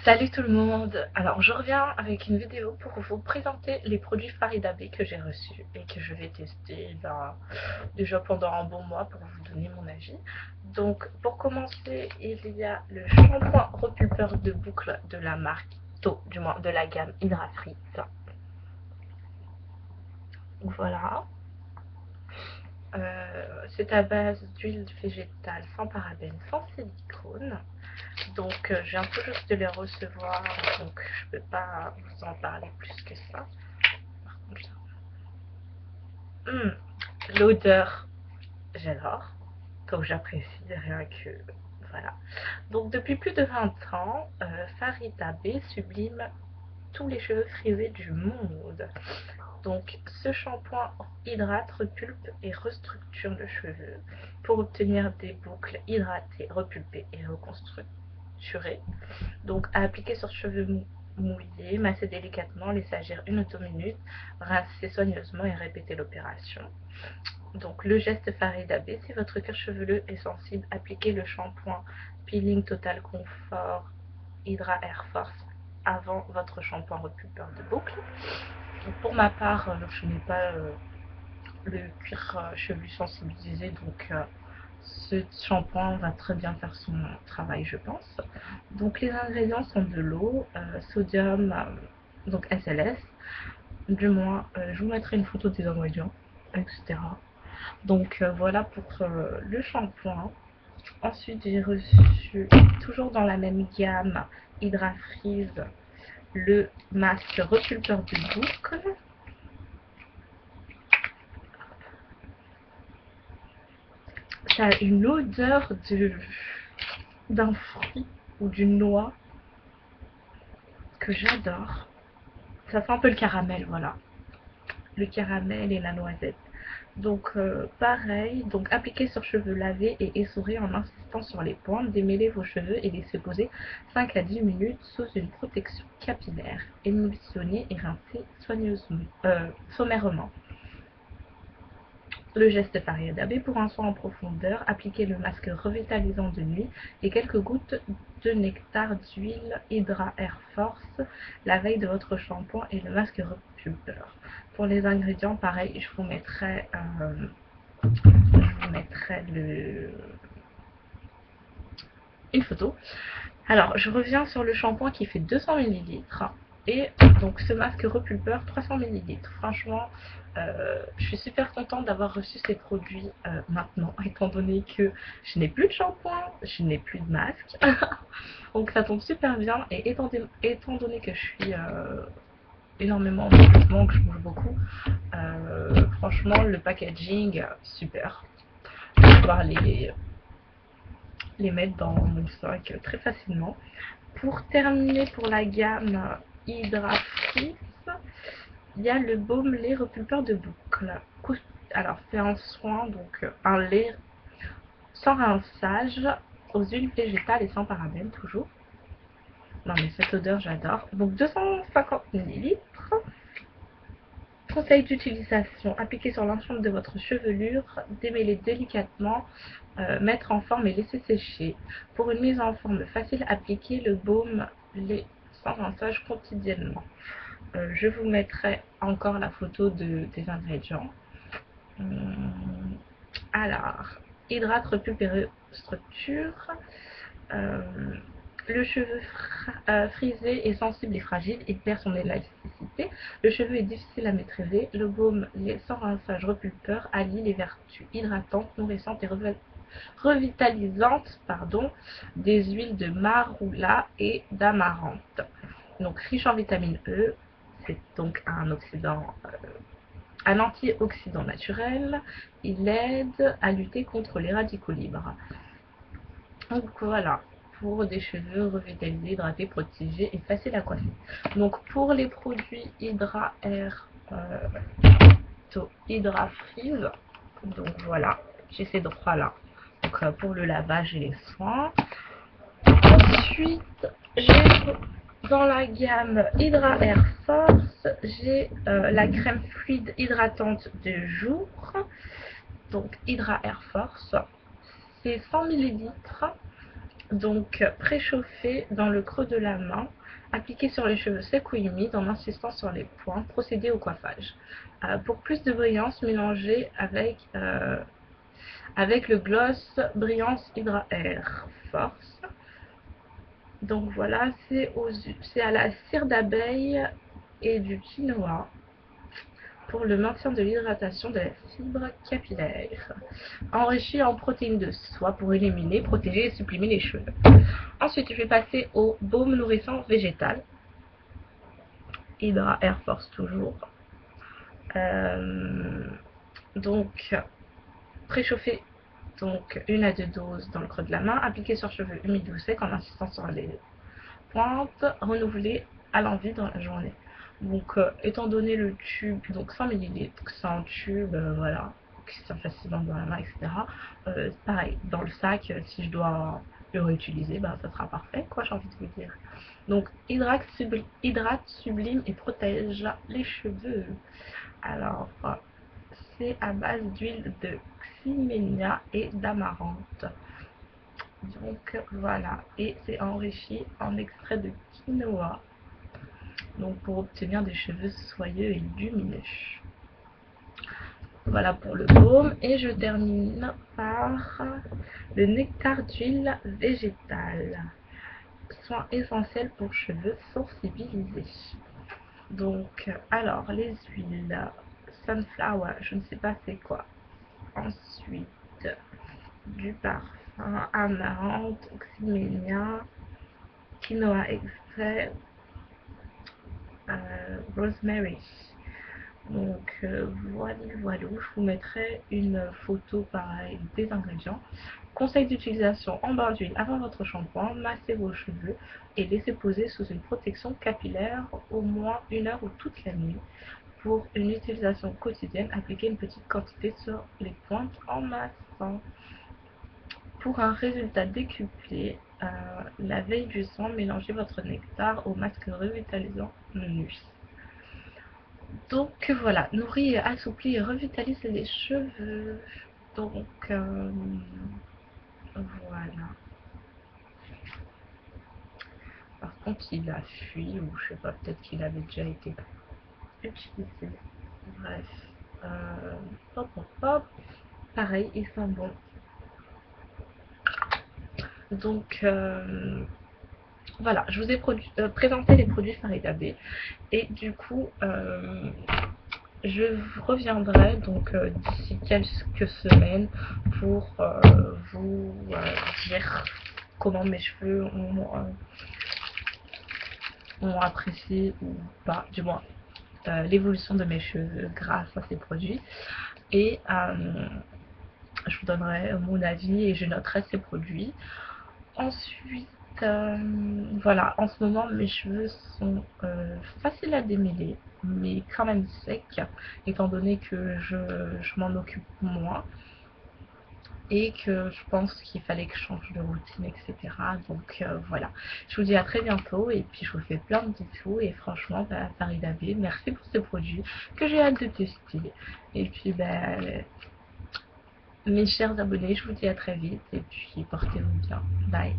Salut tout le monde. Alors je reviens avec une vidéo pour vous présenter les produits Farida B que j'ai reçus et que je vais tester déjà pendant un bon mois pour vous donner mon avis. Donc pour commencer, il y a le shampoing repulpeur de boucle de la marque du moins de la gamme Hydra Freeze. Voilà. C'est à base d'huile végétale sans parabènes, sans silicone. Donc je viens tout juste de les recevoir, donc je peux pas vous en parler plus que ça. Par contre, l'odeur, j'adore, donc j'apprécie rien que voilà. Donc depuis plus de 20 ans, Farida B sublime tous les cheveux frisés du monde. Donc ce shampoing hydrate, repulpe et restructure le cheveu pour obtenir des boucles hydratées, repulpées et reconstructurées. Donc à appliquer sur cheveux mouillés, masser délicatement, laisser agir 1 auto-minute, rincer soigneusement et répéter l'opération. Donc le geste Farida B, si votre cuir chevelu est sensible, appliquez le shampoing Peeling Total Confort Hydra Air Force avant votre shampoing repulpeur de boucle. Donc pour ma part, je n'ai pas le cuir chevelu sensibilisé, donc ce shampoing va très bien faire son travail, je pense. Donc les ingrédients sont de l'eau, sodium, donc SLS. Du moins, je vous mettrai une photo des ingrédients, etc. Donc voilà pour le shampoing. Ensuite, j'ai reçu, toujours dans la même gamme, Hydra Freeze, le masque repulpeur de boucle. Ça a une odeur d'un fruit ou d'une noix que j'adore. Ça sent un peu le caramel, voilà. Le caramel et la noisette. Donc pareil, donc appliquez sur cheveux lavés et essorez en insistant sur les pointes, démêlez vos cheveux et laissez poser 5 à 10 minutes sous une protection capillaire. Émulsionnez et rincez soigneusement, sommairement. Le geste Farida B pour un soin en profondeur, appliquez le masque revitalisant de nuit et quelques gouttes de nectar d'huile Hydra Air Force la veille de votre shampoing et le masque repulpeur. Pour les ingrédients, pareil, je vous mettrai une photo. Alors, je reviens sur le shampoing qui fait 200 ml et donc ce masque repulpeur 300 ml. Franchement, je suis super contente d'avoir reçu ces produits maintenant, étant donné que je n'ai plus de shampoing, je n'ai plus de masque. Donc ça tombe super bien et étant donné que je suis énormément en mouvement, que je bouge beaucoup, franchement le packaging super. Je vais pouvoir les mettre dans mon sac très facilement. Pour terminer, pour la gamme Hydra Freeze, il y a le baume lait repulpeur de boucle. Alors c'est un soin, donc un lait sans rinçage, aux huiles végétales et sans parabènes toujours. Non mais cette odeur j'adore. Donc 250 ml. Conseil d'utilisation, appliquer sur l'ensemble de votre chevelure, démêler délicatement, mettre en forme et laisser sécher. Pour une mise en forme facile, appliquez le baume lait sans rinçage quotidiennement. Je vous mettrai encore la photo des ingrédients. Alors, hydrate, repulpe et structure. Euh, le cheveu frisé est sensible et fragile, il perd son élasticité. Le cheveu est difficile à maîtriser. Le baume sans rinçage repulpeur allie les vertus hydratantes, nourrissantes et revitalisantes des huiles de marula et d'amarante. Donc riche en vitamine E, c'est donc un antioxydant naturel. Il aide à lutter contre les radicaux libres. Donc voilà, pour des cheveux revitalisés, hydratés, protégés et faciles à coiffer. Donc pour les produits Hydra Air, Hydra Freeze, donc voilà, j'ai ces trois là. Donc pour le lavage et les soins. Ensuite, j'ai dans la gamme Hydra Air Force, j'ai la crème fluide hydratante de jour. Donc Hydra Air Force, c'est 100 ml. Donc préchauffer dans le creux de la main, appliquer sur les cheveux secs ou humides en insistant sur les points, procéder au coiffage. Pour plus de brillance, mélangez avec le gloss Brillance Hydra Air Force. Donc voilà, c'est à la cire d'abeille et du quinoa pour le maintien de l'hydratation de la fibre capillaire. Enrichi en protéines de soie pour éliminer, protéger et supprimer les cheveux. Ensuite, je vais passer au baume nourrissant végétal. Hydra Air Force toujours. Donc, préchauffer donc 1 à 2 doses dans le creux de la main, appliquer sur cheveux humides ou secs en insistant sur les pointes, renouveler à l'envie dans la journée. Donc, étant donné le tube, donc 100 ml, c'est un tube, voilà, qui se tient facilement dans la main, etc. Pareil, dans le sac, si je dois le réutiliser, bah, ça sera parfait, quoi, j'ai envie de vous dire. Donc, hydrate, sublime et protège les cheveux. Alors, c'est à base d'huile de xyménia et d'amarante. Donc voilà, et c'est enrichi en extrait de quinoa, donc pour obtenir des cheveux soyeux et lumineux. Voilà pour le baume, et je termine par le nectar d'huile végétale, soin essentiel pour cheveux sensibilisés. Donc alors les huiles sunflower, je ne sais pas c'est quoi. Ensuite du parfum, amarante, xyménia, quinoa extrait, rosemary. Donc voilà, je vous mettrai une photo pareil des ingrédients. Conseil d'utilisation en bain d'huile avant votre shampoing, massez vos cheveux et laissez poser sous une protection capillaire au moins 1 heure ou toute la nuit. Pour une utilisation quotidienne, appliquez une petite quantité sur les pointes en massant. Pour un résultat décuplé, la veille du soin, mélangez votre nectar au masque revitalisant nuit. Donc voilà, nourrit, assouplit et revitalise les cheveux. Donc voilà. Par contre, il a fui, ou je sais pas, peut-être qu'il avait déjà été utilisé. Bref. Hop, hop, hop. Pareil, il sent bon. Donc voilà, je vous ai présenté les produits Farida B. Et du coup, je reviendrai donc d'ici quelques semaines pour vous dire comment mes cheveux ont apprécié ou pas, du moins l'évolution de mes cheveux grâce à ces produits. Et je vous donnerai mon avis et je noterai ces produits. Ensuite, voilà, en ce moment mes cheveux sont faciles à démêler, mais quand même secs, étant donné que je m'en occupe moins et que je pense qu'il fallait que je change de routine, etc. Donc voilà, je vous dis à très bientôt et puis je vous fais plein de bisous et franchement, bah, Farida B, merci pour ce produit que j'ai hâte de tester. Et puis, bah, mes chers abonnés, je vous dis à très vite et puis portez-vous bien. Bye.